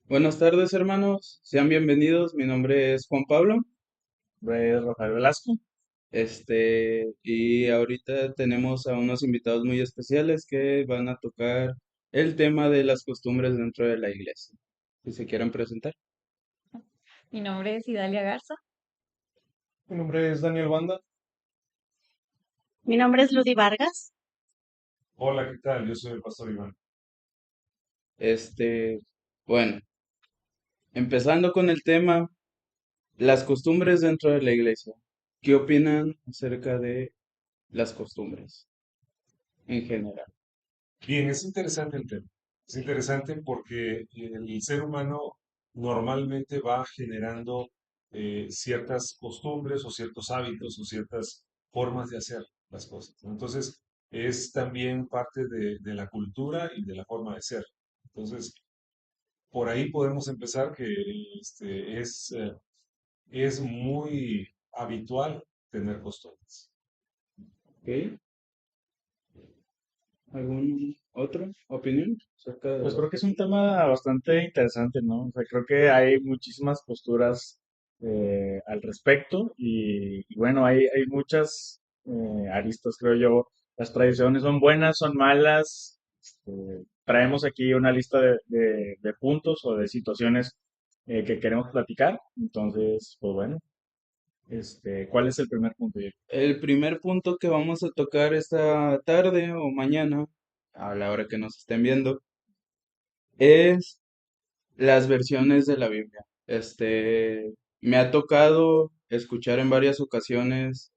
Buenas tardes, hermanos. Sean bienvenidos. Mi nombre es Juan Pablo. De Rafael Velasco. Y ahorita tenemos a unos invitados muy especiales que van a tocar el tema de las costumbres dentro de la iglesia. Si se quieren presentar. Mi nombre es Idalia Garza. Mi nombre es Daniel Banda. Mi nombre es Ludy Vargas. Hola, ¿qué tal? Yo soy el pastor Iván. Este, bueno, empezando con el tema, las costumbres dentro de la iglesia. ¿Qué opinan acerca de las costumbres en general? Bien, es interesante el tema. Es interesante porque el ser humano normalmente va generando ciertas costumbres o ciertos hábitos o ciertas formas de hacer las cosas, ¿no? Entonces, es también parte de la cultura y de la forma de ser. Entonces, por ahí podemos empezar que es muy habitual tener costumbres. ¿Ok? ¿Algún otro opinión acerca de Pues las creo que es un costumbres? tema bastante interesante, ¿no? O sea, creo que hay muchísimas posturas al respecto y bueno, hay muchas aristas, creo yo. Las tradiciones son buenas, son malas. Traemos aquí una lista de puntos o de situaciones que queremos platicar. Entonces, pues bueno, ¿cuál es el primer punto? El primer punto que vamos a tocar esta tarde o mañana, a la hora que nos estén viendo, es las versiones de la Biblia. Me ha tocado escuchar en varias ocasiones,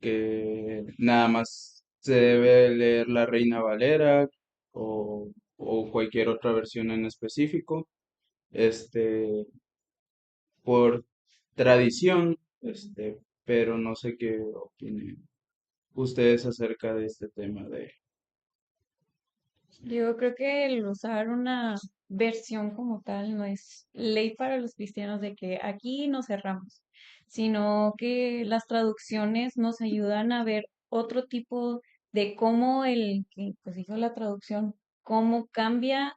que nada más se debe leer la Reina Valera o cualquier otra versión en específico, este, por tradición, pero no sé qué opinen ustedes acerca de este tema de... Yo creo que el usar una versión como tal no es ley para los cristianos de que aquí nos cerramos, sino que las traducciones nos ayudan a ver otro tipo de cómo el que pues hizo la traducción, cómo cambia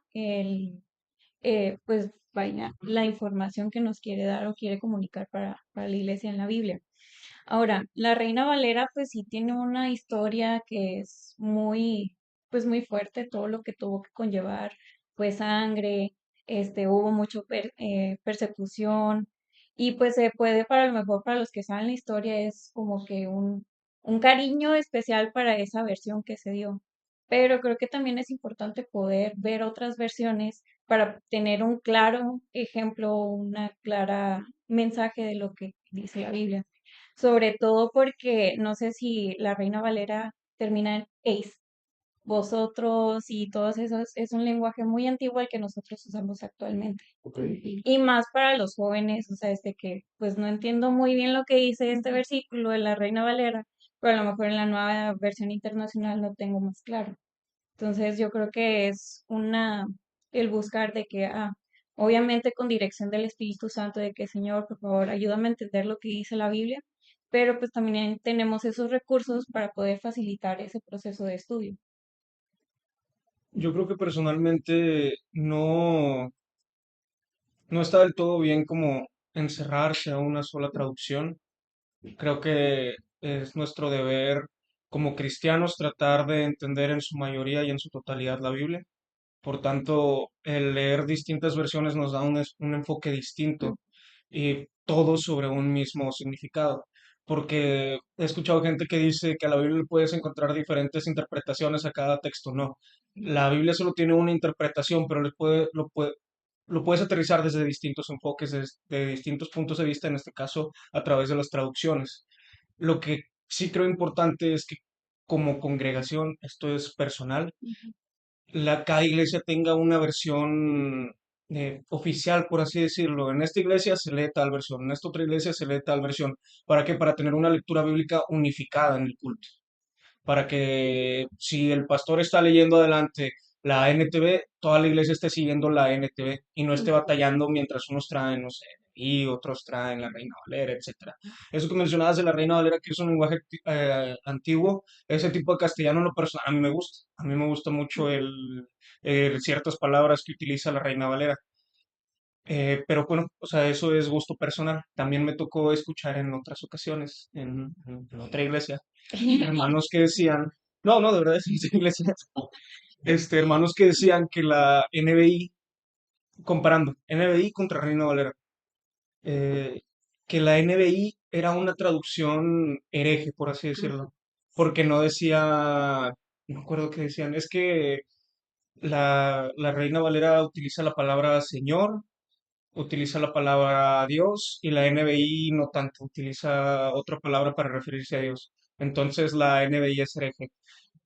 pues vaya, la información que nos quiere dar o quiere comunicar para la iglesia en la Biblia. Ahora, la Reina Valera pues sí tiene una historia que es pues muy fuerte, todo lo que tuvo que conllevar, pues sangre, hubo mucho persecución y pues se puede para lo mejor para los que saben la historia es como que un cariño especial para esa versión que se dio. Pero creo que también es importante poder ver otras versiones para tener un claro ejemplo, una clara mensaje de lo que dice la Biblia. Sobre todo porque no sé si la Reina Valera termina en ace. Vosotros y todos esos es un lenguaje muy antiguo al que nosotros usamos actualmente. Ok. Y más para los jóvenes, o sea, que pues no entiendo muy bien lo que dice este versículo de la Reina Valera, pero a lo mejor en la nueva versión internacional lo tengo más claro. Entonces yo creo que es el buscar de que, obviamente con dirección del Espíritu Santo, de que Señor, por favor, ayúdame a entender lo que dice la Biblia, pero pues también tenemos esos recursos para poder facilitar ese proceso de estudio. Yo creo que personalmente no está del todo bien como encerrarse a una sola traducción. Creo que es nuestro deber como cristianos tratar de entender en su mayoría y en su totalidad la Biblia. Por tanto, el leer distintas versiones nos da un enfoque distinto y todo sobre un mismo significado. Porque he escuchado gente que dice que a la Biblia le puedes encontrar diferentes interpretaciones a cada texto. No, la Biblia solo tiene una interpretación, pero lo puedes aterrizar desde distintos enfoques, desde distintos puntos de vista, en este caso a través de las traducciones. Lo que sí creo importante es que como congregación, esto es personal, cada iglesia tenga una versión oficial, por así decirlo. En esta iglesia se lee tal versión, en esta otra iglesia se lee tal versión. ¿Para qué? Para tener una lectura bíblica unificada en el culto. Para que si el pastor está leyendo adelante la NTV, toda la iglesia esté siguiendo la NTV y no esté batallando mientras unos traen, no sé, NBI, otros traen la Reina Valera, etcétera. Eso que mencionabas de la Reina Valera, que es un lenguaje antiguo, ese tipo de castellano en lo personal a mí me gusta. A mí me gusta mucho ciertas palabras que utiliza la Reina Valera. Pero bueno, o sea, eso es gusto personal. También me tocó escuchar en otras ocasiones, en otra iglesia, hermanos que decían, no, no, de verdad es en esa iglesia, hermanos que decían que la NBI, comparando NBI contra Reina Valera, eh, que la NBI era una traducción hereje, por así decirlo, porque no decía, no me acuerdo qué decían, es que la Reina Valera utiliza la palabra Señor, utiliza la palabra Dios y la NBI no tanto, utiliza otra palabra para referirse a Dios. Entonces la NBI es hereje.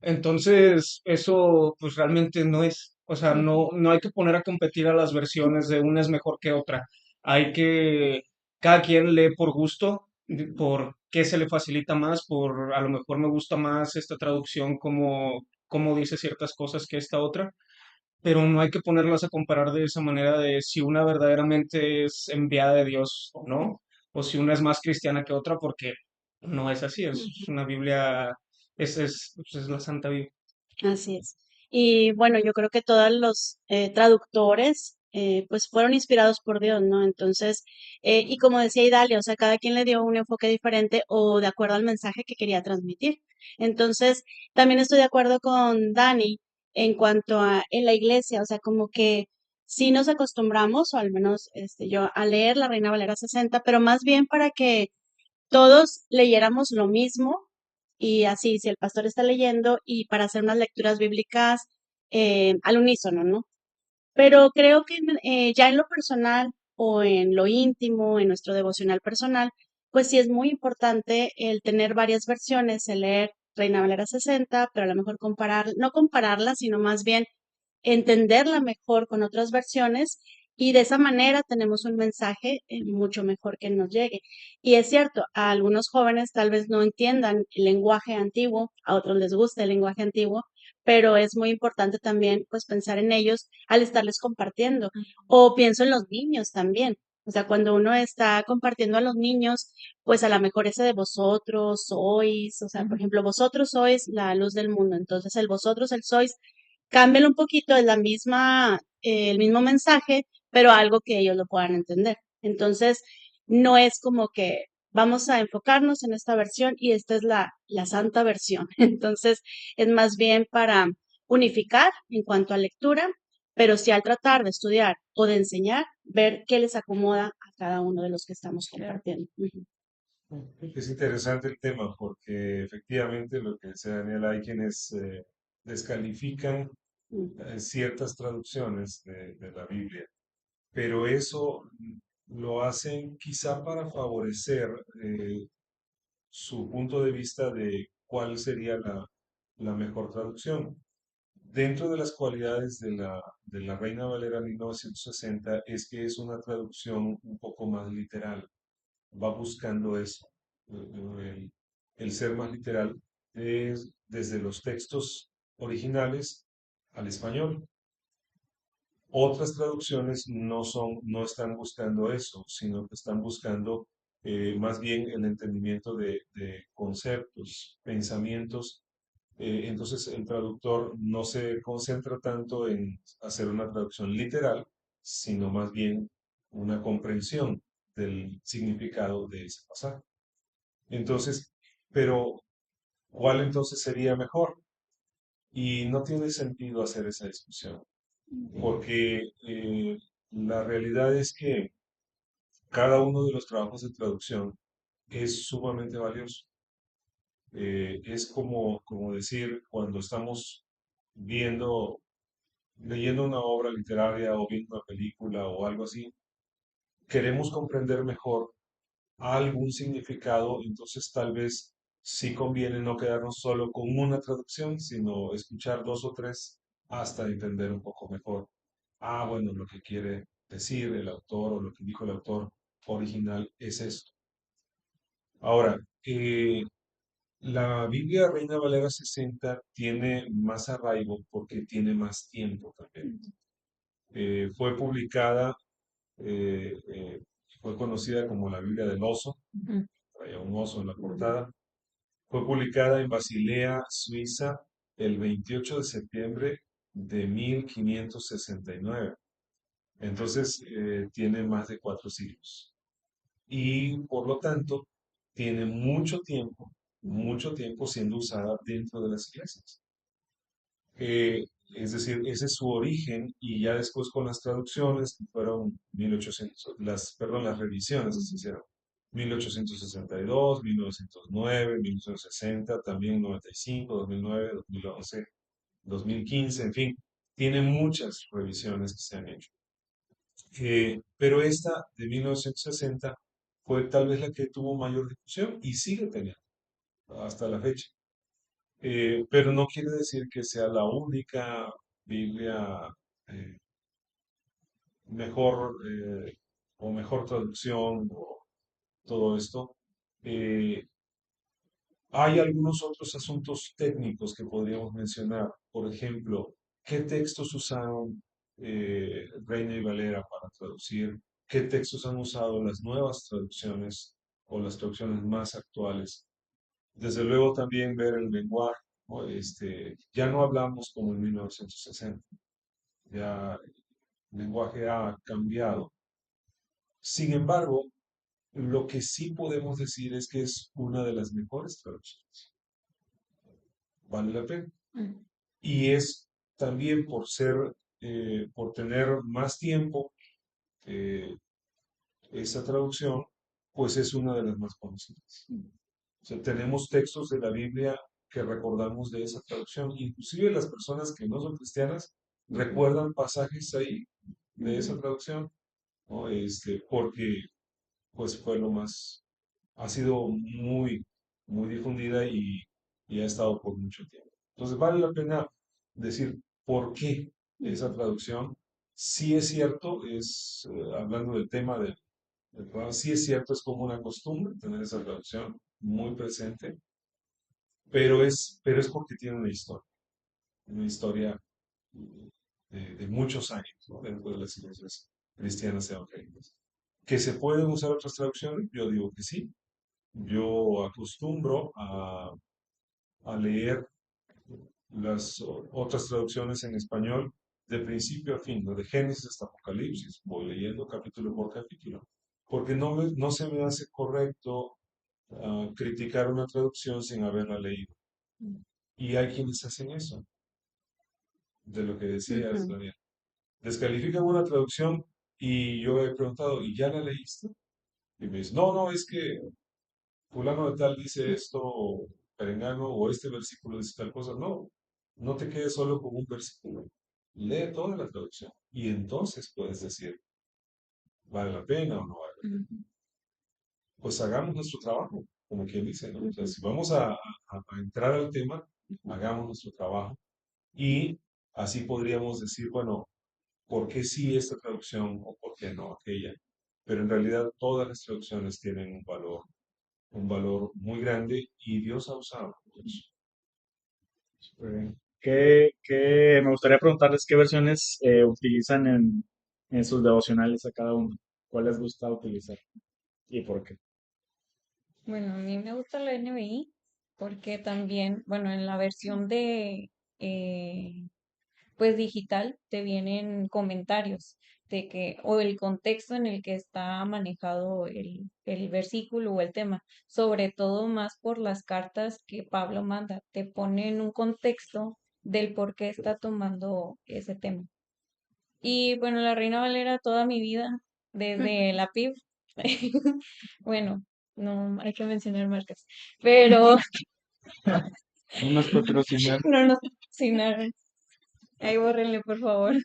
Entonces, eso pues realmente no es, o sea, no hay que poner a competir a las versiones de una es mejor que otra. Hay que, cada quien lee por gusto, por qué se le facilita más, por a lo mejor me gusta más esta traducción como dice ciertas cosas que esta otra, pero no hay que ponerlas a comparar de esa manera de si una verdaderamente es enviada de Dios o no, o si una es más cristiana que otra, porque no es así, es una Biblia, pues, es la Santa Biblia. Así es. Y bueno, yo creo que todos los traductores pues fueron inspirados por Dios, ¿no? Entonces, y como decía Idalia, o sea, cada quien le dio un enfoque diferente o de acuerdo al mensaje que quería transmitir. Entonces, también estoy de acuerdo con Dani en cuanto a en la iglesia, o sea, como que sí nos acostumbramos, o al menos yo, a leer la Reina Valera 60, pero más bien para que todos leyéramos lo mismo y así, si el pastor está leyendo y para hacer unas lecturas bíblicas al unísono, ¿no? Pero creo que ya en lo personal o en lo íntimo, en nuestro devocional personal, pues sí es muy importante el tener varias versiones, el leer Reina Valera 60, pero a lo mejor comparar, no compararla, sino más bien entenderla mejor con otras versiones y de esa manera tenemos un mensaje mucho mejor que nos llegue. Y es cierto, a algunos jóvenes tal vez no entiendan el lenguaje antiguo, a otros les gusta el lenguaje antiguo, pero es muy importante también pues pensar en ellos al estarles compartiendo. O pienso en los niños también. O sea, cuando uno está compartiendo a los niños, pues a lo mejor ese de vosotros sois, o sea, por ejemplo, vosotros sois la luz del mundo. Entonces, el vosotros, el sois, cámbialo un poquito, es la misma, el mismo mensaje, pero algo que ellos lo puedan entender. Entonces, no es como que vamos a enfocarnos en esta versión y esta es la santa versión. Entonces, es más bien para unificar en cuanto a lectura, pero sí al tratar de estudiar o de enseñar, ver qué les acomoda a cada uno de los que estamos compartiendo. Ujú. Es interesante el tema porque efectivamente lo que decía Daniel, hay quienes descalifican ciertas traducciones de la Biblia, pero eso lo hacen quizá para favorecer su punto de vista de cuál sería la mejor traducción. Dentro de las cualidades de la Reina Valera 1960 es que es una traducción un poco más literal, va buscando eso, el, el ser más literal desde los textos originales al español. Otras traducciones no están buscando eso, sino que están buscando más bien el entendimiento de conceptos, pensamientos. Entonces el traductor no se concentra tanto en hacer una traducción literal, sino más bien una comprensión del significado de ese pasaje. Entonces, pero ¿cuál entonces sería mejor? Y no tiene sentido hacer esa discusión, porque la realidad es que cada uno de los trabajos de traducción es sumamente valioso. Es como decir, cuando estamos viendo, leyendo una obra literaria o viendo una película o algo así, queremos comprender mejor algún significado, entonces tal vez sí conviene no quedarnos solo con una traducción, sino escuchar dos o tres hasta entender un poco mejor. Ah, bueno, lo que quiere decir el autor o lo que dijo el autor original es esto. Ahora, la Biblia Reina Valera 60 tiene más arraigo porque tiene más tiempo también. Fue publicada, fue con conocida como la Biblia del Oso, Ujú. traía un oso en la portada. Fue publicada en Basilea, Suiza, el 28 de septiembre de 1569. Entonces, tiene más de 4 siglos. Y por lo tanto, tiene mucho tiempo siendo usada dentro de las iglesias. Es decir, ese es su origen y ya después con las traducciones, que fueron 1800, las revisiones que se hicieron, 1862, 1909, 1960, también 95, 2009, 2011, 2015, en fin, tiene muchas revisiones que se han hecho. Pero esta de 1960 fue tal vez la que tuvo mayor difusión y sigue teniendo hasta la fecha. Pero no quiere decir que sea la única Biblia eh, mejor o mejor traducción o todo esto. Eh, Hay algunos otros asuntos técnicos que podríamos mencionar. Por ejemplo, ¿qué textos usaron Reina y Valera para traducir? ¿Qué textos han usado las nuevas traducciones o las traducciones más actuales? Desde luego también ver el lenguaje, ¿no? Ya no hablamos como en 1960, ya el lenguaje ha cambiado. Sin embargo, lo que sí podemos decir es que es una de las mejores traducciones. Vale la pena. Mm. Y es también por tener más tiempo, eh, esa traducción, pues es una de las más conocidas. O sea, tenemos textos de la Biblia que recordamos de esa traducción. Inclusive las personas que no son cristianas recuerdan pasajes ahí de esa traducción, ¿no? Porque pues fue ha sido muy difundida y ha estado por mucho tiempo. Entonces vale la pena decir por qué esa traducción. Sí es cierto, hablando del tema del programa, sí es cierto, es como una costumbre tener esa traducción muy presente, pero es porque tiene una historia de muchos años, ¿no? Dentro de las iglesias cristianas evangélicas. ¿Que se pueden usar otras traducciones? Yo digo que sí. Yo acostumbro a leer las otras traducciones en español de principio a fin, ¿no? De Génesis hasta Apocalipsis, voy leyendo capítulo por capítulo, porque no se me hace correcto criticar una traducción sin haberla leído. Y hay quienes hacen eso, de lo que decías, Ujú. Daniel. Descalifican una traducción y yo he preguntado, ¿y ya la leíste? Y me dice, no, no, es que fulano de tal dice esto, o perengano, o este versículo dice tal cosa. No, no te quedes solo con un versículo. Lee toda la traducción y entonces puedes decir, ¿vale la pena o no vale la pena? Ujú. Pues hagamos nuestro trabajo, como quien dice, ¿no? O sea, Ujú. si vamos a entrar al tema, hagamos nuestro trabajo y así podríamos decir, bueno, ¿por qué sí esta traducción o por qué no aquella? Pero en realidad todas las traducciones tienen un valor muy grande y Dios ha usado eso. Súper bien. Me gustaría preguntarles qué versiones utilizan en sus devocionales a cada uno. ¿Cuál les gusta utilizar y por qué? Bueno, a mí me gusta la NBI porque también, bueno, en la versión de, eh, pues digital, te vienen comentarios de que, o el contexto en el que está manejado el versículo o el tema, sobre todo más por las cartas que Pablo manda, te ponen un contexto del por qué está tomando ese tema. Y bueno, la Reina Valera toda mi vida, desde la PIB, bueno, no hay que mencionar marcas, pero No nos patrocinan. no nos patrocinaron. Ahí bórrenle, por favor.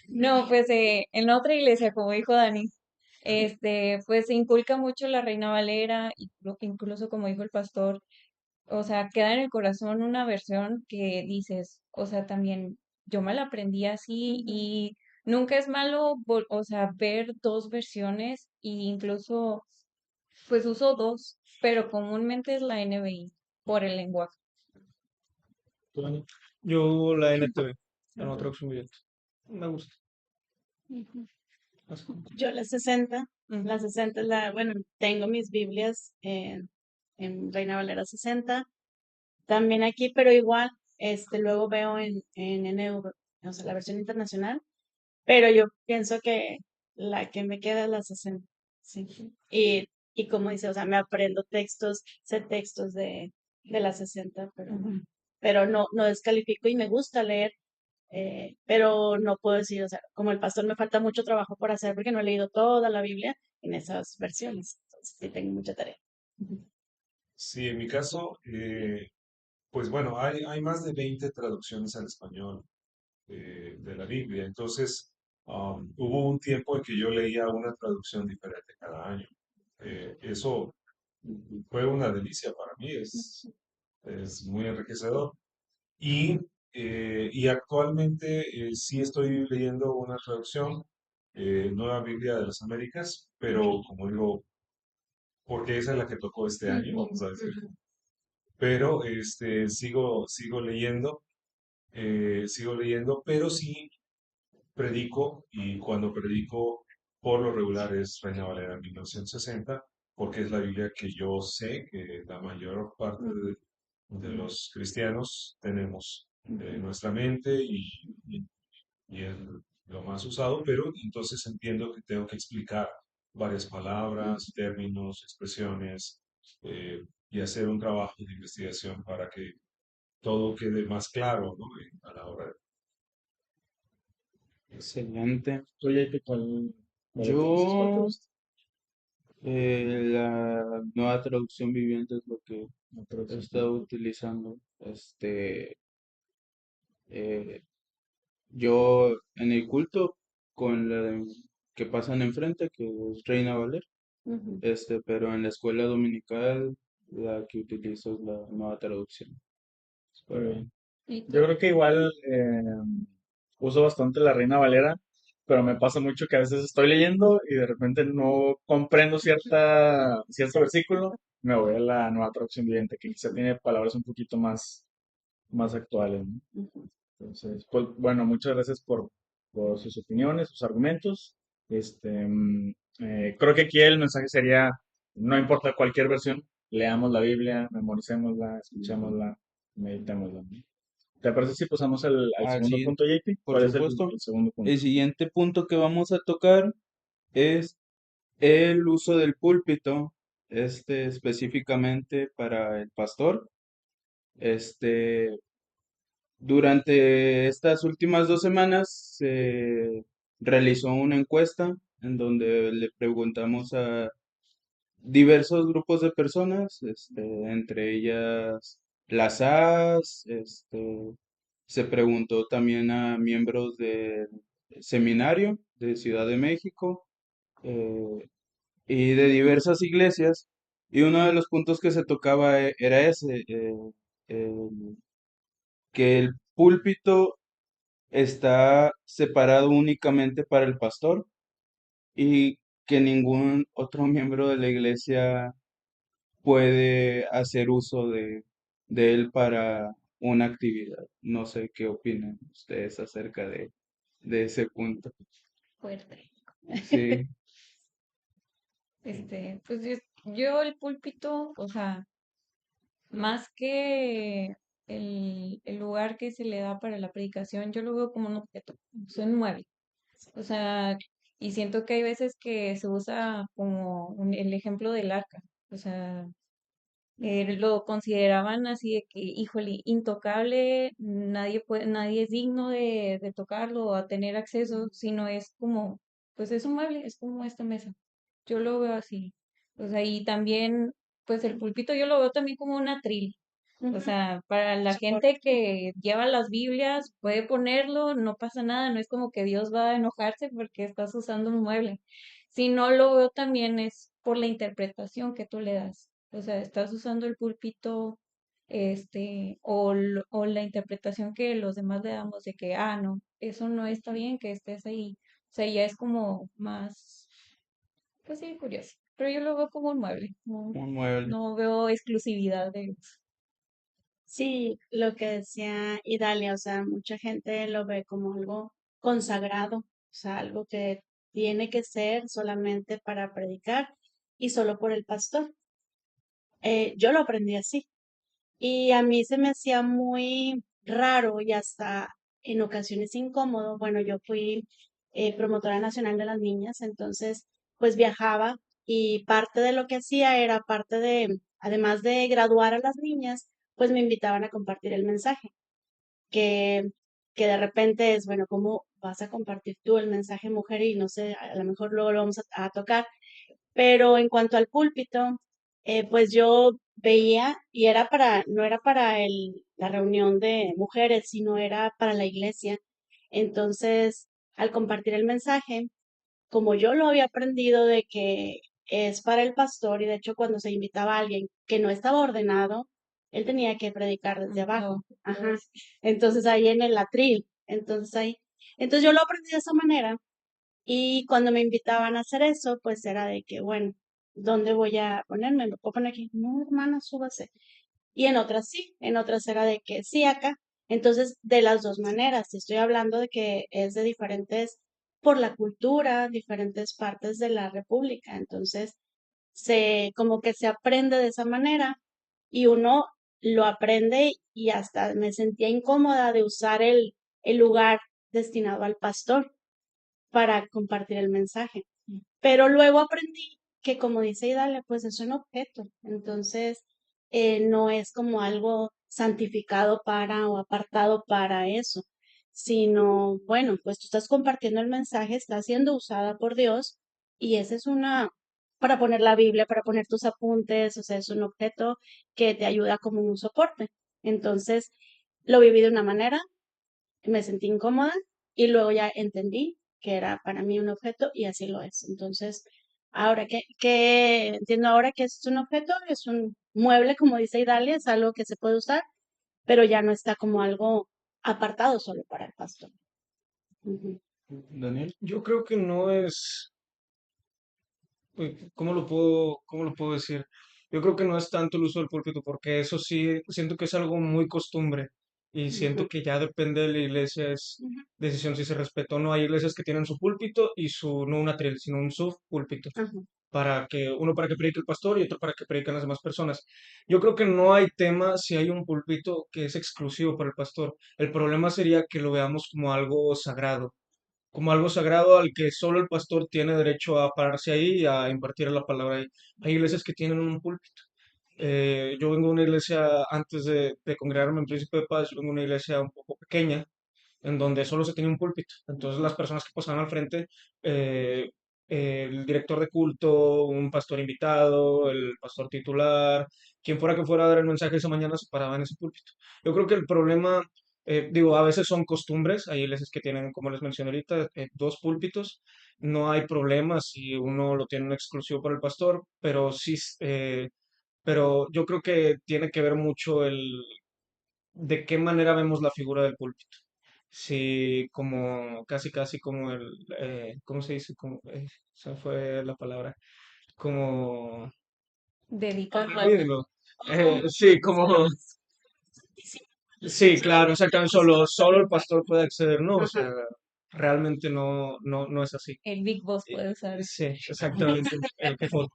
No, pues en otra iglesia, como dijo Dani, pues se inculca mucho la Reina Valera, incluso como dijo el pastor, o sea, queda en el corazón una versión que dices, o sea, también yo me la aprendí así y nunca es malo, o sea, ver dos versiones e incluso, pues uso dos, pero comúnmente es la NBI por el lenguaje. ¿Tú, Dani? Yo la NTV, la nueva traducción viviente. Me gusta. Ujú. Yo Ujú. la 60 es bueno, tengo mis Biblias en Reina Valera 60, también aquí, pero igual, luego veo en NV, o sea, la versión internacional, pero yo pienso que la que me queda es la 60, sí. Y como dice, o sea, me aprendo textos, sé textos de la 60, Ujú. pero no descalifico y me gusta leer, pero no puedo decir, o sea, como el pastor me falta mucho trabajo por hacer porque no he leído toda la Biblia en esas versiones, entonces sí tengo mucha tarea. Ujú. Sí, en mi caso, pues bueno, hay más de 20 traducciones al español de la Biblia. Entonces, hubo un tiempo en que yo leía una traducción diferente cada año. Eso fue una delicia para mí, es muy enriquecedor. Y, y actualmente sí estoy leyendo una traducción, Nueva Biblia de las Américas, pero como digo, porque esa es la que tocó este año, vamos a decir. Pero sigo leyendo, pero sí predico y cuando predico por lo regular es Reina Valera 1960 porque es la Biblia que yo sé que la mayor parte de los cristianos tenemos en nuestra mente y es lo más usado, pero entonces entiendo que tengo que explicar varias palabras, términos, expresiones y hacer un trabajo de investigación para que todo quede más claro, ¿no? A la hora de... Excelente. ¿Tú, JP, cuál le conoces? ¿Cuál te Yo, gusta? la nueva traducción viviente es lo que La he traducción. estado utilizando. Eh, yo en el culto con que pasan enfrente, que es Reina Valera, Ujú. pero en la escuela dominical la que utilizo es la nueva traducción. Muy Para, bien. ¿Y Yo tú? creo que igual uso bastante la Reina Valera, pero me pasa mucho que a veces estoy leyendo y de repente no comprendo cierto versículo, me voy a la nueva traducción viviente, que quizá tiene palabras un poquito más actuales, ¿no? Ujú. Entonces, pues bueno, muchas gracias por sus opiniones, sus argumentos. Creo que aquí el mensaje sería, no importa cualquier versión, leamos la Biblia, memoricémosla, escuchémosla, meditémosla, ¿no? ¿Te parece si pasamos al segundo así, punto, JP? por ¿Cuál es supuesto. el segundo El punto? siguiente punto que vamos a tocar es el uso del púlpito, específicamente para el pastor. Este, Durante estas últimas 2 semanas se realizó una encuesta en donde le preguntamos a diversos grupos de personas, entre ellas las AS, se preguntó también a miembros del seminario de Ciudad de México, eh, y de diversas iglesias, y uno de los puntos que se tocaba era ese, el- que el púlpito está separado únicamente para el pastor y que ningún otro miembro de la iglesia puede hacer uso de él para una actividad. No sé qué opinan ustedes acerca de ese punto. Fuerte. Sí, Pues yo el púlpito, o sea, más que el lugar que se le da para la predicación, yo lo veo como un objeto, es un mueble. O sea, y siento que hay veces que se usa como el ejemplo del arca. O sea, lo consideraban así de que, híjole, intocable, nadie es digno de tocarlo o a tener acceso, sino es como, pues es un mueble, es como esta mesa. Yo lo veo así. O sea, y también, pues el púlpito yo lo veo también como un atril. O Ujú. sea, para la gente que lleva las Biblias, puede ponerlo, no pasa nada, no es como que Dios va a enojarse porque estás usando un mueble. Si no lo veo también es por la interpretación que tú le das. O sea, estás usando el púlpito, o la interpretación que los demás le damos de que, no, eso no está bien que estés ahí. O sea, ya es como más, pues sí, curioso. Pero yo lo veo como un mueble, no, un mueble. no veo exclusividad de Sí, lo que decía Idalia, o sea, mucha gente lo ve como algo consagrado, o sea, algo que tiene que ser solamente para predicar y solo por el pastor. Yo lo aprendí así. Y a mí se me hacía muy raro y hasta en ocasiones incómodo. Bueno, yo fui promotora nacional de las niñas, entonces pues viajaba y parte de lo que hacía era parte de, además de graduar a las niñas, pues me invitaban a compartir el mensaje, que, que de repente es, bueno, ¿cómo vas a compartir tú el mensaje, mujer? Y no sé, a lo mejor luego lo vamos a tocar, pero en cuanto al púlpito, pues yo veía y era para, no era para la reunión de mujeres, sino era para la iglesia. Entonces, al compartir el mensaje, como yo lo había aprendido de que es para el pastor, y de hecho cuando se invitaba a alguien que no estaba ordenado, él tenía que predicar desde abajo. Ajá. Entonces ahí en el atril. Entonces ahí. Entonces yo lo aprendí de esa manera y cuando me invitaban a hacer eso, pues era de que, bueno, ¿dónde voy a ponerme? ¿Me puedo poner aquí? No, hermana, súbase. Y en otras sí, en otras era de que sí, acá. Entonces, de las dos maneras, te estoy hablando de que es de diferentes, por la cultura, diferentes partes de la República. Entonces, como que se aprende de esa manera y uno lo aprende y hasta me sentía incómoda de usar el lugar destinado al pastor para compartir el mensaje. Pero luego aprendí que, como dice Idalia, pues es un objeto. Entonces, no es como algo santificado para o apartado para eso, sino, bueno, pues tú estás compartiendo el mensaje, está siendo usada por Dios y esa es para poner la Biblia, para poner tus apuntes, o sea, es un objeto que te ayuda como un soporte. Entonces, lo viví de una manera, me sentí incómoda y luego ya entendí que era para mí un objeto y así lo es. Entonces, ahora que entiendo ahora que es un objeto, es un mueble, como dice Idalia, es algo que se puede usar, pero ya no está como algo apartado solo para el pastor. Ujú. Daniel. Yo creo que no es, cómo lo puedo decir? Yo creo que no es tanto el uso del púlpito, porque eso sí, siento que es algo muy costumbre y siento Ujú, que ya depende de la iglesia, es ujú, decisión si se respeta o no. Hay iglesias que tienen su púlpito y no un atril, sino un subpúlpito, ajá, uno para que predique el pastor y otro para que prediquen las demás personas. Yo creo que no hay tema si hay un púlpito que es exclusivo para el pastor. El problema sería que lo veamos como algo sagrado al que solo el pastor tiene derecho a pararse ahí y a impartir la palabra ahí. Hay iglesias que tienen un púlpito. Yo vengo de una iglesia, antes de congregarme en Príncipe de Paz, yo vengo de una iglesia un poco pequeña, en donde solo se tenía un púlpito. Entonces las personas que pasaban al frente, eh, el director de culto, un pastor invitado, el pastor titular, quien fuera que fuera a dar el mensaje esa mañana se paraba en ese púlpito. Yo creo que el problema, digo, a veces son costumbres, hay iglesias que tienen, como les mencioné ahorita, dos púlpitos, no hay problema si uno lo tiene en exclusivo para el pastor, pero sí, pero yo creo que tiene que ver mucho de qué manera vemos la figura del púlpito. Sí, como casi como ¿cómo se dice? Como, se me fue la palabra. Como, Dedicarlo. olvídelo. Sí, como, sí, claro, exactamente, solo el pastor puede acceder, ¿no? O ajá. sea, realmente no es así. El Big Boss Eh, puede usar. Sí, exactamente, el que fue.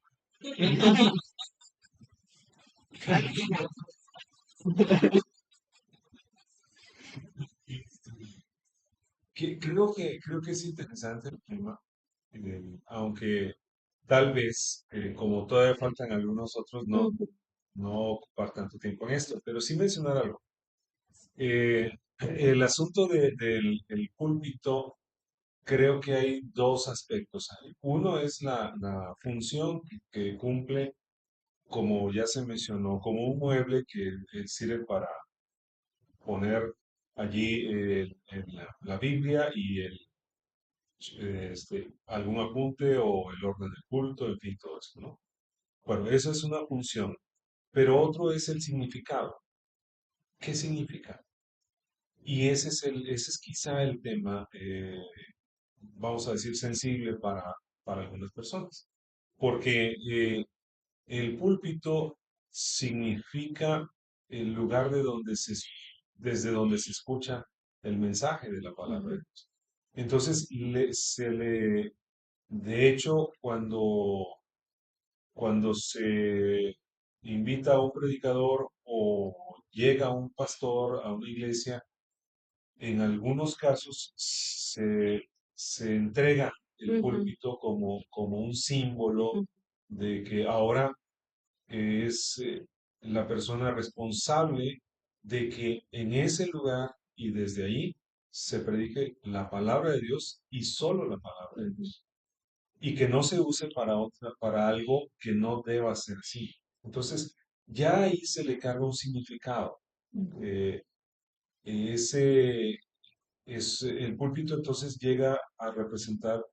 Creo que es interesante el tema, aunque tal vez, como todavía faltan algunos otros, Ujú, no ocupar tanto tiempo en esto, pero sí mencionar algo. El asunto del el púlpito, creo que hay dos aspectos ahí. Uno es la función que cumple, como ya se mencionó, como un mueble que sirve para poner allí la Biblia y algún apunte o el orden del culto, en fin, todo eso, ¿no? Bueno, esa es una función, pero otro es el significado. ¿Qué significa? Y ese es quizá el tema, vamos a decir, sensible para algunas personas, porque el púlpito significa el lugar desde donde se escucha el mensaje de la palabra de ujú, Dios. Entonces, De hecho, cuando se invita a un predicador o llega un pastor a una iglesia, en algunos casos se entrega el Ujú, púlpito como un símbolo ujú, de que ahora es la persona responsable de que en ese lugar y desde ahí se predique la palabra de Dios y solo la palabra de ujú, Dios. Y que no se use para algo que no deba ser así. Entonces, ya ahí se le carga un significado. ujú. Eh, ese el púlpito entonces llega a representar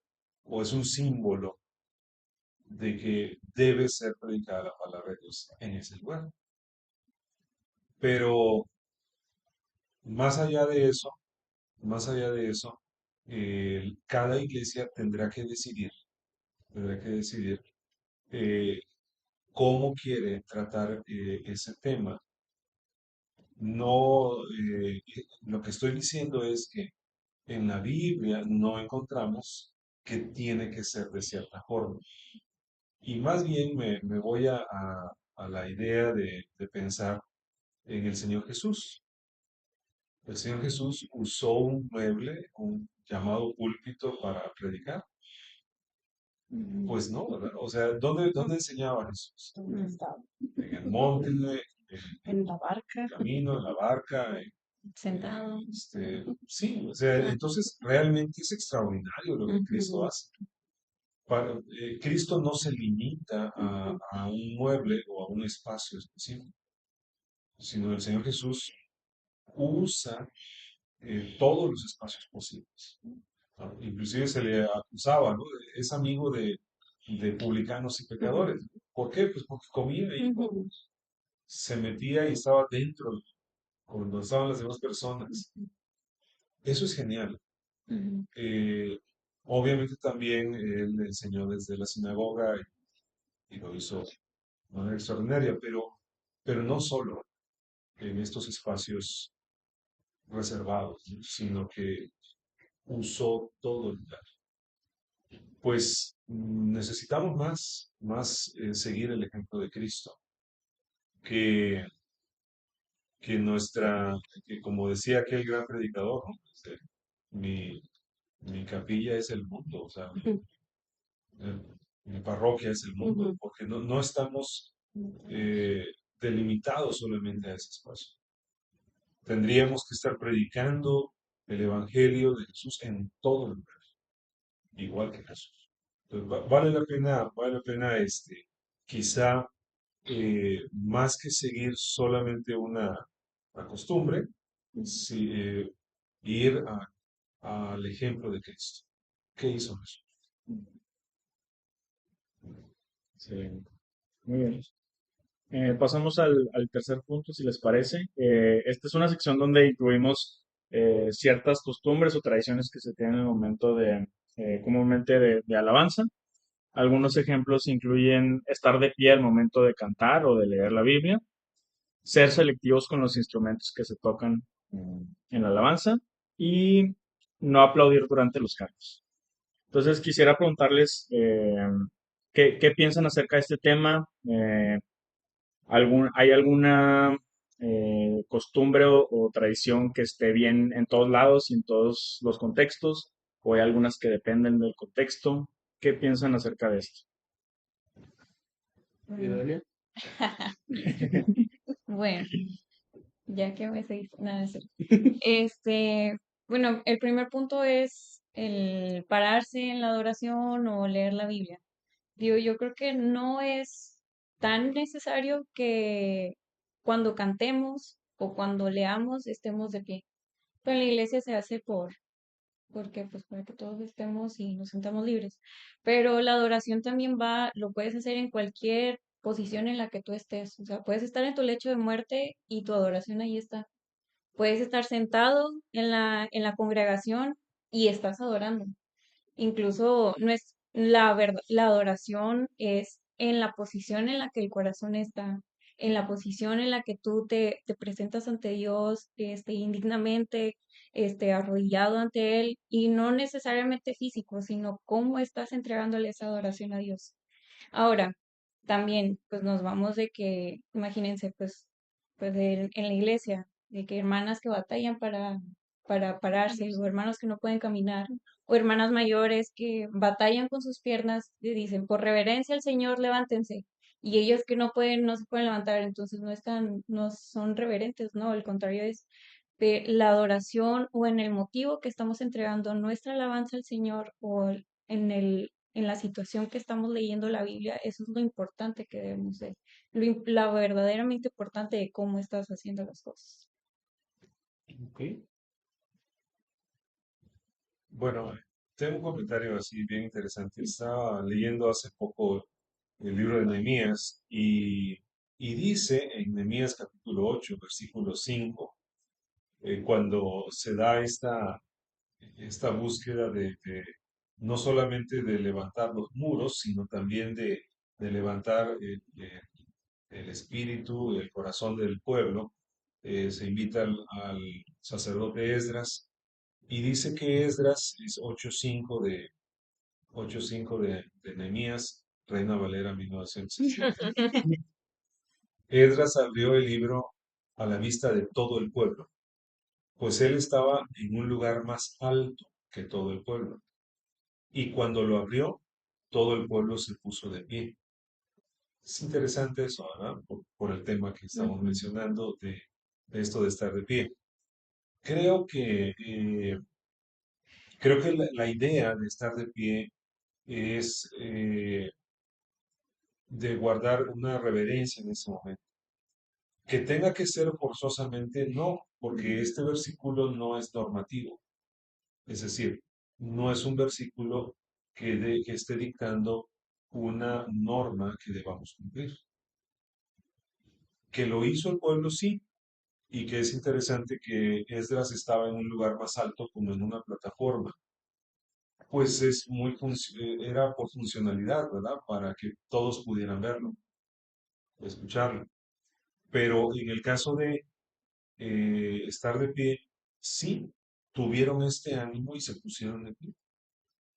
o es un símbolo de que debe ser predicada la palabra de Dios en ese lugar. Pero más allá de eso, más allá de eso, cada iglesia tendrá que decidir eh, cómo quiere tratar ese tema. No, lo que estoy diciendo es que en la Biblia no encontramos que tiene que ser de cierta forma. Y más bien me voy a la idea de pensar en el Señor Jesús. El Señor Jesús usó un mueble, un llamado púlpito para predicar. Ujú. Pues no, ¿verdad? O sea, ¿dónde enseñaba Jesús? ¿Dónde estaba? En el monte, en En la barca, el camino, en la barca. Sentado. Sí, o sea, entonces realmente es extraordinario lo que Cristo ujú, hace. Cristo no se limita ujú, a un mueble o a un espacio específico, sino el Señor Jesús usa todos los espacios posibles, ¿no? Inclusive se le acusaba, ¿no? Es amigo de publicanos y ujú, pecadores. ¿Por qué? Pues porque comía ahí, ujú, se metía y estaba dentro cuando estaban las demás personas. Eso es genial. Ujú, Eh, Obviamente también él enseñó desde la sinagoga y lo hizo de manera extraordinaria, pero no solo en estos espacios reservados, ¿no? Sino que usó todo el lugar. Pues necesitamos más seguir el ejemplo de Cristo, que, que como decía aquel gran predicador, ¿no? Mi, mi capilla es el mundo, o sea, ujú, eh, mi parroquia es el mundo, ujú, porque no estamos eh, delimitados solamente a ese espacio. Tendríamos que estar predicando el Evangelio de Jesús en todo el lugar, igual que Jesús. Entonces, vale la pena quizá más que seguir solamente una costumbre, sí, ir al ejemplo de Cristo. ¿Qué hizo Jesús? Excelente. Muy bien. Pasamos al tercer punto, si les parece. Esta es una sección donde incluimos ciertas costumbres o tradiciones que se tienen en el momento comúnmente de alabanza. Algunos ejemplos incluyen estar de pie al momento de cantar o de leer la Biblia, ser selectivos con los instrumentos que se tocan en la alabanza y no aplaudir durante los cantos. Entonces quisiera preguntarles qué piensan acerca de este tema. ¿Hay alguna costumbre o tradición que esté bien en todos lados y en todos los contextos? ¿O hay algunas que dependen del contexto? ¿Qué piensan acerca de esto? mm, Bueno, ya que me seguiste, nada, es cierto. Bueno, el primer punto es el pararse en la adoración o leer la Biblia. Digo, yo creo que no es tan necesario que cuando cantemos o cuando leamos estemos de pie. Pero en la iglesia se hace porque pues para que todos estemos y nos sintamos libres. Pero la adoración también lo puedes hacer en cualquier posición en la que tú estés. O sea, puedes estar en tu lecho de muerte y tu adoración ahí está. Puedes estar sentado en la congregación y estás adorando. Incluso no es la verdad, la adoración es en la posición en la que el corazón está. en la posición en la que tú te presentas ante Dios, indignamente, arrodillado ante Él, y no necesariamente físico, sino cómo estás entregándole esa adoración a Dios. Ahora, también, pues nos vamos de que, imagínense, pues en la iglesia, de que hermanas que batallan para pararse, o hermanos que no pueden caminar, o hermanas mayores que batallan con sus piernas y dicen, por reverencia al Señor, levántense. Y ellos que no pueden, no se pueden levantar, entonces no son reverentes, no, al contrario es la adoración o en el motivo que estamos entregando nuestra alabanza al Señor o en la situación que estamos leyendo la Biblia, eso es lo importante que debemos de, la verdaderamente importante de cómo estás haciendo las cosas. Ok. Bueno, tengo un comentario así bien interesante. Estaba leyendo hace poco el libro de Nehemías y dice en Nehemías capítulo 8, versículo 5, cuando se da esta búsqueda no solamente de levantar los muros, sino también de levantar el espíritu y el corazón del pueblo. Se invita al sacerdote Esdras y dice que Esdras es 8.5 de Nehemías, Reina Valera 1960. Esdras abrió el libro a la vista de todo el pueblo, pues él estaba en un lugar más alto que todo el pueblo. Y cuando lo abrió, todo el pueblo se puso de pie. Es interesante eso, ¿verdad? Por el tema que estamos mencionando de esto de estar de pie. Creo que, creo que la idea de estar de pie es de guardar una reverencia en ese momento. Que tenga que ser forzosamente, no, porque este versículo no es normativo. Es decir, no es un versículo que esté dictando una norma que debamos cumplir. Que lo hizo el pueblo, sí, y que es interesante que Esdras estaba en un lugar más alto como en una plataforma. Pues era por funcionalidad, ¿verdad? Para que todos pudieran verlo, escucharlo. Pero en el caso de estar de pie, sí, tuvieron este ánimo y se pusieron de pie.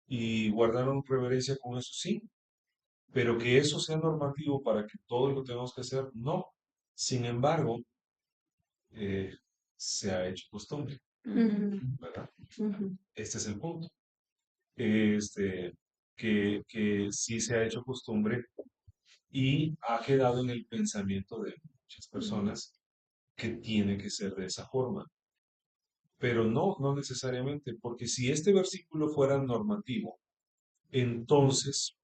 Y guardaron reverencia con eso, sí. Pero que eso sea normativo para que todos lo tengamos que hacer, no. Sin embargo, eh, se ha hecho costumbre, ¿verdad? Este es el punto. Este, que sí se ha hecho costumbre y ha quedado en el pensamiento de muchas personas que tiene que ser de esa forma. Pero no, no necesariamente, porque si este versículo fuera normativo, entonces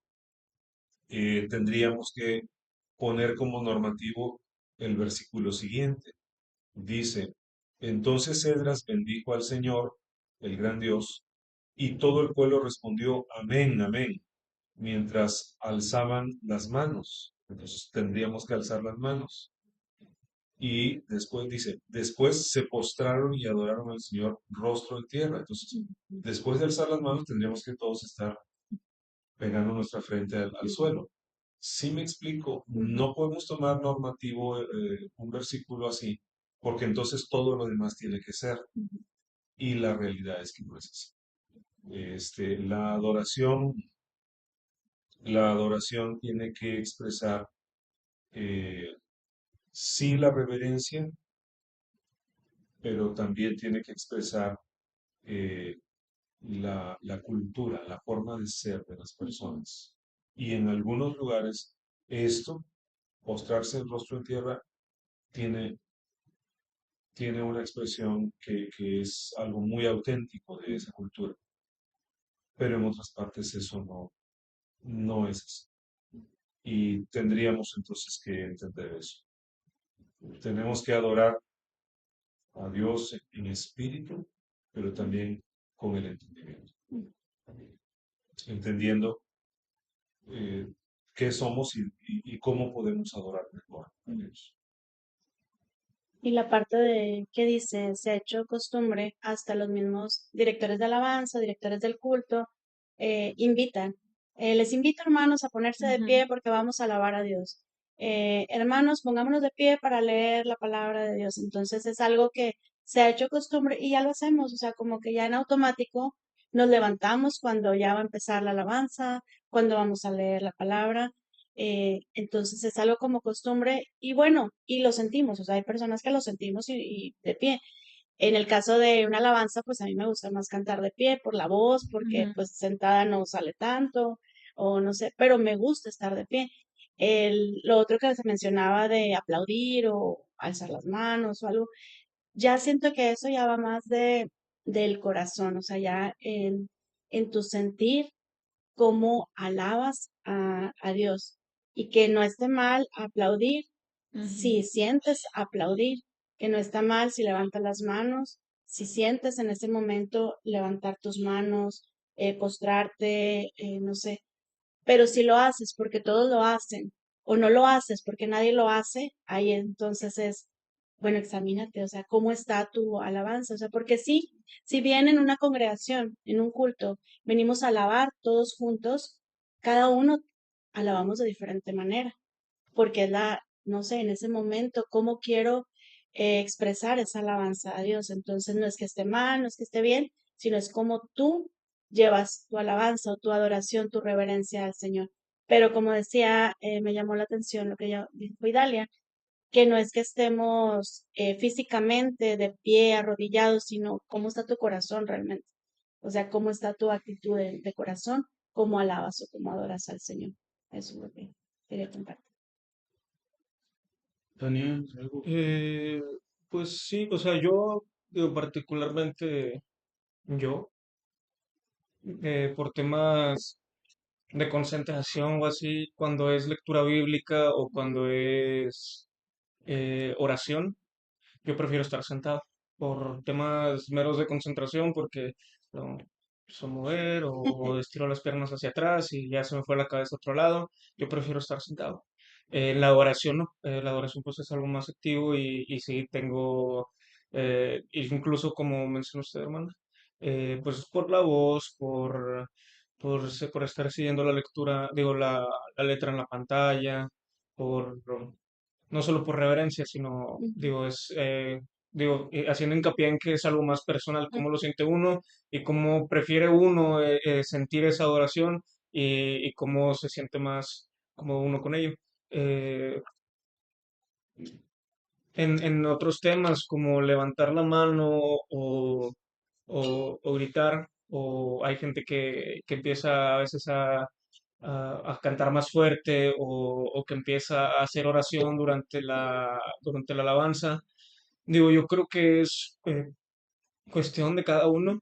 tendríamos que poner como normativo el versículo siguiente. Dice, entonces Esdras bendijo al Señor, el gran Dios, y todo el pueblo respondió, amén, amén, mientras alzaban las manos. Entonces tendríamos que alzar las manos. Y después dice, después se postraron y adoraron al Señor rostro en tierra. Entonces, después de alzar las manos, tendríamos que todos estar pegando nuestra frente al suelo. Si me explico, no podemos tomar normativo un versículo así, porque entonces todo lo demás tiene que ser. Y la realidad es que no es así. La adoración tiene que expresar sí la reverencia, pero también tiene que expresar eh, la cultura, la forma de ser de las personas. Y en algunos lugares esto, postrarse el rostro en tierra, tiene, tiene una expresión que es algo muy auténtico de esa cultura. Pero en otras partes eso no es así. Y tendríamos entonces que entender eso. Tenemos que adorar a Dios en espíritu, pero también con el entendimiento. Entendiendo eh, qué somos y cómo podemos adorar mejor a Dios. Y la parte de que dice, se ha hecho costumbre, hasta los mismos directores de alabanza, directores del culto, invitan. Les invito, hermanos, a ponerse de pie porque vamos a alabar a Dios. hermanos, pongámonos de pie para leer la palabra de Dios. Entonces es algo que se ha hecho costumbre y ya lo hacemos, o sea, como que ya en automático nos levantamos cuando ya va a empezar la alabanza, cuando vamos a leer la palabra. Entonces es algo como costumbre y bueno, y lo sentimos, o sea, hay personas que lo sentimos y de pie. En el caso de una alabanza, pues a mí me gusta más cantar de pie por la voz, porque Ujú, pues sentada no sale tanto, o no sé, pero me gusta estar de pie. Lo otro que se mencionaba de aplaudir o alzar las manos o algo, ya siento que eso ya va más del corazón, o sea, ya en tu sentir cómo alabas a Dios y que no esté mal aplaudir ujú, si sientes aplaudir, que no está mal si levantas las manos, si sientes en ese momento levantar tus manos, postrarte, no sé, pero si lo haces porque todos lo hacen o no lo haces porque nadie lo hace, ahí entonces es, bueno, examínate, o sea, cómo está tu alabanza, o sea, porque sí, si bien en una congregación, en un culto, venimos a alabar todos juntos, cada uno alabamos de diferente manera, porque es no sé, en ese momento, cómo quiero expresar esa alabanza a Dios. Entonces, no es que esté mal, no es que esté bien, sino es como tú llevas tu alabanza o tu adoración, tu reverencia al Señor. Pero como decía, me llamó la atención lo que ya dijo Idalia, que no es que estemos físicamente de pie, arrodillados, sino cómo está tu corazón realmente. O sea, cómo está tu actitud de corazón, cómo alabas o cómo adoras al Señor. Eso es lo que quería contar. Daniel, algo. Eh, pues sí, o sea, yo, digo, particularmente yo, por temas de concentración o así, cuando es lectura bíblica o cuando es oración, yo prefiero estar sentado por temas meros de concentración, porque no, empiezo a mover o estiro las piernas hacia atrás y ya se me fue la cabeza a otro lado. Yo prefiero estar sentado. La oración, no. La oración pues es algo más activo y sí tengo, incluso como mencionó usted, hermana, pues por la voz, por estar siguiendo la lectura, digo, la letra en la pantalla, por no solo por reverencia, sino, Ujú. digo, haciendo hincapié en que es algo más personal, cómo lo siente uno y cómo prefiere uno sentir esa adoración y cómo se siente más como uno con ello. Eh, en otros temas como levantar la mano o gritar, o hay gente que empieza a veces a cantar más fuerte o que empieza a hacer oración durante la alabanza. Digo, yo creo que es cuestión de cada uno.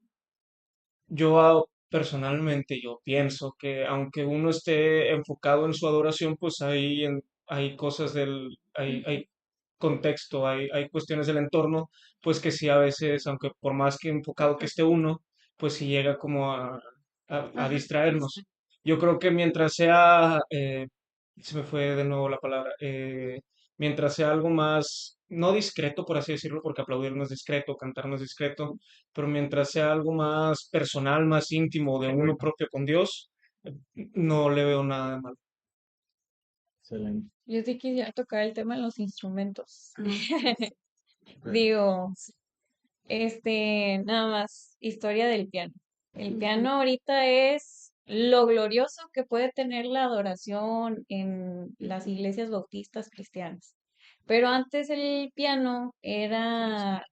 Personalmente, yo pienso que aunque uno esté enfocado en su adoración, pues hay cosas hay contexto, hay cuestiones del entorno, pues que sí a veces, aunque por más que enfocado que esté uno, pues sí llega como a Ajá. distraernos. Yo creo que mientras sea, se me fue de nuevo la palabra, mientras sea algo más, no discreto, por así decirlo, porque aplaudir no es discreto, cantar no es discreto, pero mientras sea algo más personal, más íntimo de uno propio con Dios, no le veo nada de malo. Excelente. Yo sí quisiera tocar el tema de los instrumentos. Ah, sí. Digo, Sí. nada más, historia del piano. El Ujú. piano ahorita es lo glorioso que puede tener la adoración en las iglesias bautistas cristianas. Pero antes el piano era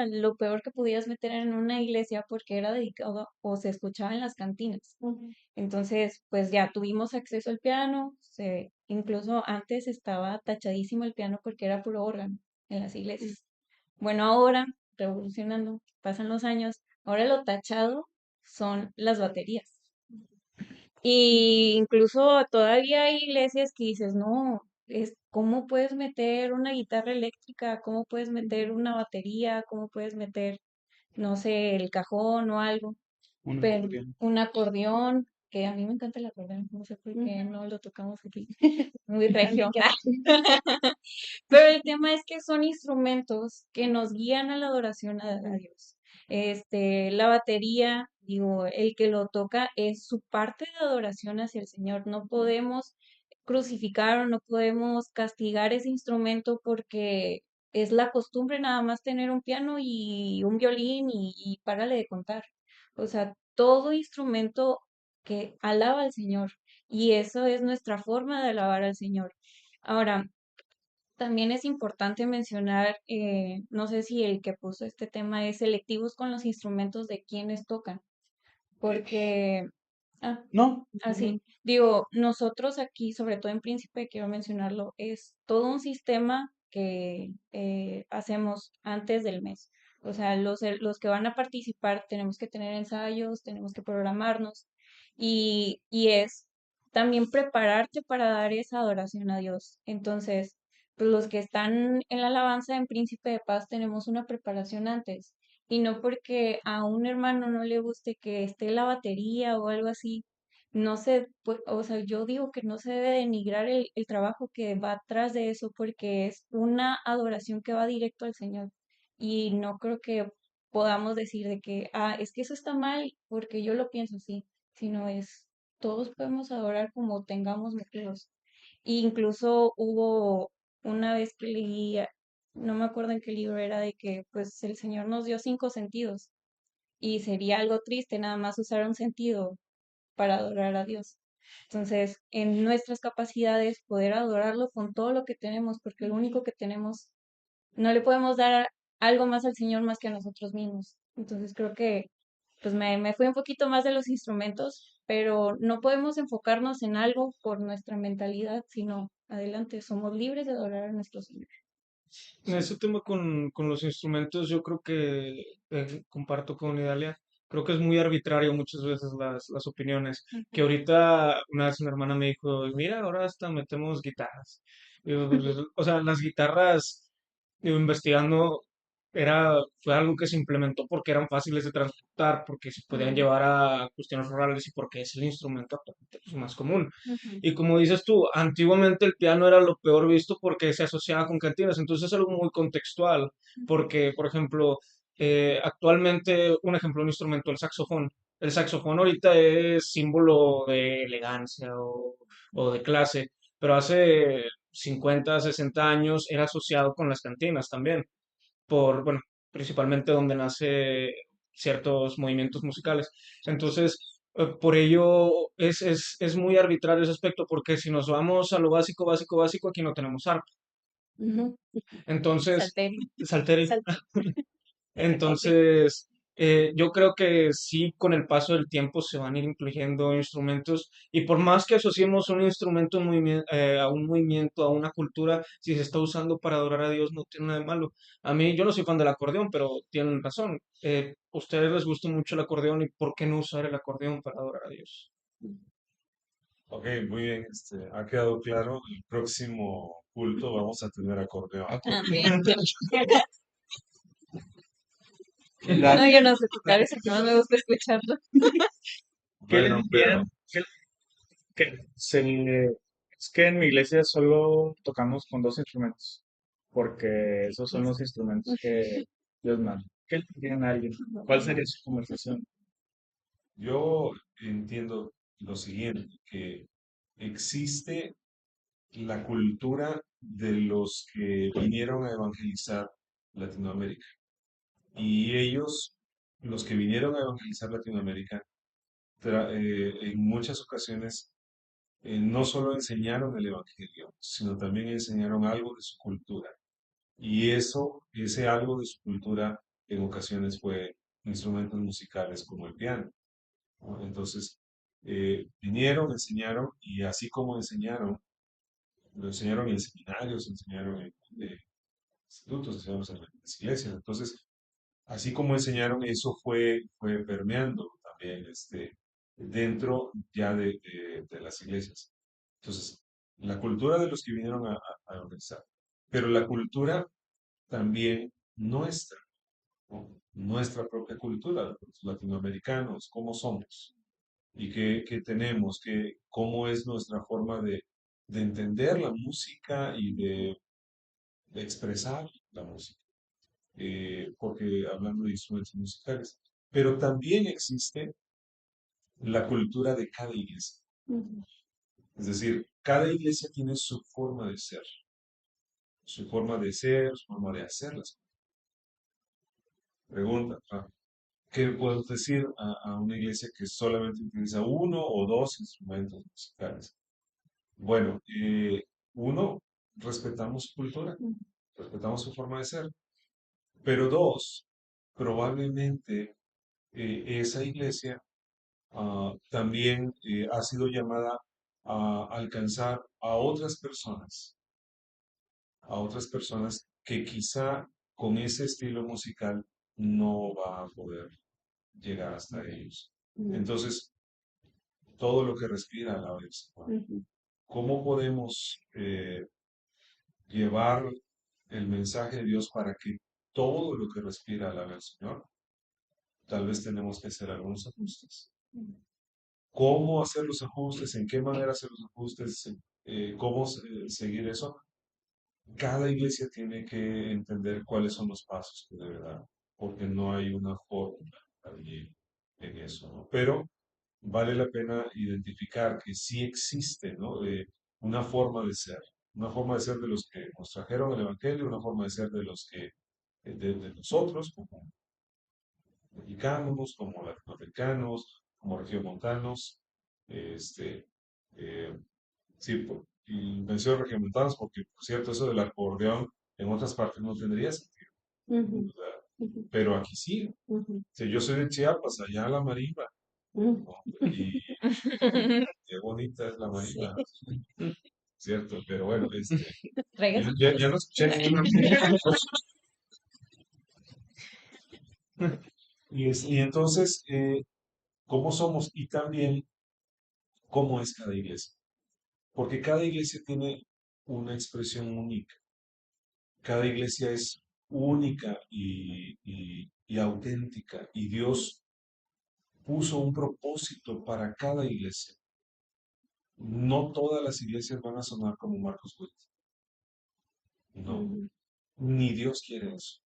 lo peor que podías meter en una iglesia porque era dedicado o se escuchaba en las cantinas. Ujú. Entonces, pues ya tuvimos acceso al piano. Incluso antes estaba tachadísimo el piano porque era puro órgano en las iglesias. Bueno, ahora, revolucionando, pasan los años, ahora lo tachado son las baterías. Y incluso todavía hay iglesias que dices, no, ¿cómo puedes meter una guitarra eléctrica? ¿Cómo puedes meter una batería? ¿Cómo puedes meter, no sé, el cajón o algo? Un Pero acordeón. un acordeón, que a mí me encanta el acordeón, no sé por qué Ujú. no lo tocamos aquí, muy A mí regio. que Pero el tema es que son instrumentos que nos guían a la adoración a Dios. La batería, digo, el que lo toca es su parte de adoración hacia el Señor. No podemos crucificar o no podemos castigar ese instrumento porque es la costumbre nada más tener un piano y un violín y párale de contar. O sea, todo instrumento que alaba al Señor y eso es nuestra forma de alabar al Señor. Ahora, también es importante mencionar, no sé si el que puso este tema es selectivos con los instrumentos de quienes tocan, porque, ah, No, así, digo, nosotros aquí, sobre todo en Príncipe, quiero mencionarlo, es todo un sistema que hacemos antes del mes. O sea, los que van a participar tenemos que tener ensayos, tenemos que programarnos y es también prepararte para dar esa adoración a Dios. Entonces, pues los que están en la alabanza en Príncipe de Paz tenemos una preparación antes. Y no porque a un hermano no le guste que esté la batería o algo así, no se, o sea, yo digo que no se debe denigrar el trabajo que va atrás de eso porque es una adoración que va directo al Señor. Y no creo que podamos decir de que, es que eso está mal porque yo lo pienso así, sino es, todos podemos adorar como tengamos motivos. E incluso hubo una vez que leí, no me acuerdo en qué libro era, de que pues el Señor nos dio 5 sentidos y sería algo triste nada más usar un sentido para adorar a Dios. Entonces, en nuestras capacidades, poder adorarlo con todo lo que tenemos, porque lo único que tenemos, no le podemos dar algo más al Señor más que a nosotros mismos. Entonces, creo que pues me fui un poquito más de los instrumentos, pero no podemos enfocarnos en algo por nuestra mentalidad, sino adelante, somos libres de adorar a nuestro Señor. En ese tema con los instrumentos, yo creo que comparto con Idalia. Creo que es muy arbitrario muchas veces las opiniones. Que ahorita una vez mi hermana me dijo, mira, ahora hasta metemos guitarras. Digo, pues, o sea, las guitarras, digo, investigando, fue algo que se implementó porque eran fáciles de transportar, porque se podían Mm, llevar a cuestiones rurales y porque es el instrumento actualmente, pues, más común. ujú, Y como dices tú, antiguamente el piano era lo peor visto porque se asociaba con cantinas, entonces es algo muy contextual, porque, por ejemplo, actualmente, un ejemplo, un instrumento, el saxofón. El saxofón ahorita es símbolo de elegancia o de clase, pero hace 50, 60 años era asociado con las cantinas también, bueno, principalmente donde nace ciertos movimientos musicales. Entonces, por ello es muy arbitrario ese aspecto, porque si nos vamos a lo básico, básico, básico, aquí no tenemos arpa. ujú. Entonces, Salterio. salterio. Salte. Sí. Entonces, yo creo que sí, con el paso del tiempo se van a ir incluyendo instrumentos y por más que asociemos un instrumento a un movimiento, a una cultura, si se está usando para adorar a Dios, no tiene nada de malo. A mí, yo no soy fan del acordeón, pero tienen razón. A ustedes les gusta mucho el acordeón y ¿por qué no usar el acordeón para adorar a Dios? Ok, muy bien, ha quedado claro. El próximo culto vamos a tener acordeón. Amén. La, No, yo no sé tocar eso, que más me gusta escucharlo. ¿qué le Bueno, dirían? pero Que es que en mi iglesia solo tocamos con dos instrumentos, porque esos son los instrumentos que Dios manda. ¿Qué le dirían a alguien? ¿Cuál sería su conversación? yo entiendo lo siguiente, que existe la cultura de los que vinieron a evangelizar Latinoamérica. Y ellos, los que vinieron a evangelizar Latinoamérica, en muchas ocasiones no solo enseñaron el Evangelio, sino también enseñaron algo de su cultura. Y ese algo de su cultura, en ocasiones fue instrumentos musicales como el piano, ¿no? Entonces, vinieron, enseñaron, y así como enseñaron, lo enseñaron en seminarios, enseñaron en institutos, enseñaron en las iglesias. Entonces, así como enseñaron, eso fue permeando también dentro ya de las iglesias. Entonces, la cultura de los que vinieron a organizar, pero la cultura también nuestra, ¿no? Nuestra propia cultura, los latinoamericanos, cómo somos y qué tenemos, cómo es nuestra forma de entender la música y de expresar la música, porque hablando de instrumentos musicales, pero también existe la cultura de cada iglesia. Ujú. Es decir, cada iglesia tiene su forma de ser, su forma de ser, su forma de hacer las cosas. Pregunta, ¿qué puedo decir a una iglesia que solamente utiliza uno o dos instrumentos musicales? Bueno, uno, respetamos su cultura, respetamos su forma de ser, pero dos, probablemente esa iglesia también ha sido llamada a alcanzar a otras personas que quizá con ese estilo musical no va a poder llegar hasta ellos. Entonces, todo lo que respira a la vez. ¿Cómo podemos llevar el mensaje de Dios para que todo lo que respira alabe al Señor? Tal vez tenemos que hacer algunos ajustes. ¿Cómo hacer los ajustes? ¿En qué manera hacer los ajustes? ¿Cómo seguir eso? Cada iglesia tiene que entender cuáles son los pasos que debe dar, porque no hay una fórmula allí en eso, ¿no? Pero vale la pena identificar que sí existe, ¿no? Una forma de ser de los que nos trajeron el Evangelio, una forma de ser de los que, de nosotros, como mexicanos, como latinoamericanos, como regiomontanos, este, eh, sí, y menciono regiomontanos porque, por cierto, eso del acordeón en otras partes no tendría sentido, ¿verdad? Pero aquí sí. Si yo soy de Chiapas, allá la marimba, ¿no? Y qué bonita es la marimba, ¿cierto? Pero bueno, ya no escuché ninguna. Y entonces, ¿cómo somos? Y también, ¿cómo es cada iglesia? Porque cada iglesia tiene una expresión única. Cada iglesia es única y auténtica. Y Dios puso un propósito para cada iglesia. No todas las iglesias van a sonar como Marcos Witt. No, ni Dios quiere eso.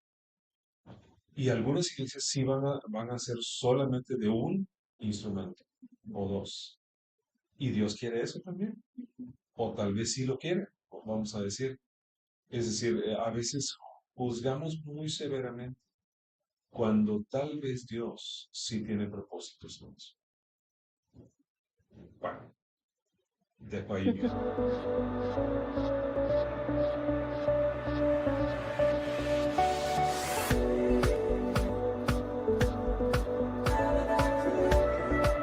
Y algunas iglesias sí van a ser solamente de un instrumento o dos. Y Dios quiere eso también. O tal vez sí lo quiere, vamos a decir. Es decir, a veces juzgamos muy severamente cuando tal vez Dios sí tiene propósitos en eso. Bueno, dejo ahí.